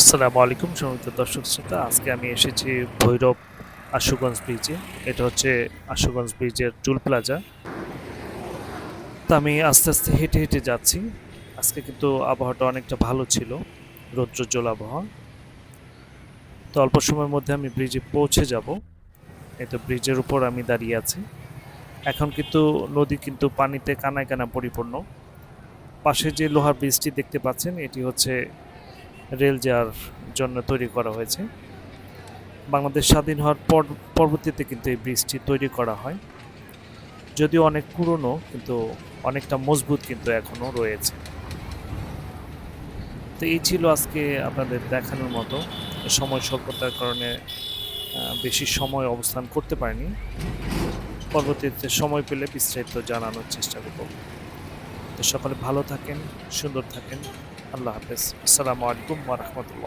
আসসালামু আলাইকুম সম্মানিত দর্শক শ্রোতা। আজকে আমি এসেছি ভৈরব আশুগঞ্জ ব্রিজে। এটা হচ্ছে আশুগঞ্জ ব্রিজের টুল প্লাজা। তো আমি আস্তে আস্তে হেঁটে হেঁটে যাচ্ছি। আজকে কিন্তু আবহাওয়াটা অনেকটা ভালো ছিল, রৌদ্রোজ্জ্বল আবহাওয়া। তো অল্প সময়ের মধ্যে আমি ব্রিজে পৌঁছে যাব। এই তো ব্রিজের উপর আমি দাঁড়িয়ে আছি। এখন কিন্তু নদী কিন্তু পানিতে কানায় কানা পরিপূর্ণ। পাশে যে লোহার ব্রিজটি দেখতে পাচ্ছেন, এটি হচ্ছে রেল যাওয়ার জন্য তৈরি করা হয়েছে। বাংলাদেশ স্বাধীন হওয়ার পরবর্তীতে কিন্তু এই ব্রিজটি তৈরি করা হয়। যদিও অনেক পুরনো, কিন্তু অনেকটা মজবুত কিন্তু এখনো রয়েছে। তো এই ছিল আজকে আপনাদের দেখানোর মতো। সময় স্বল্পতার কারণে বেশি সময় অবস্থান করতে পারিনি। পরবর্তীতে সময় পেলে বিস্তারিত জানানোর চেষ্টা করব। তো সকলে ভালো থাকেন, সুন্দর থাকেন। আল্লাহ হাফেজ। আসসালামু আলাইকুম ওয়া রাহমাতুল্লাহ।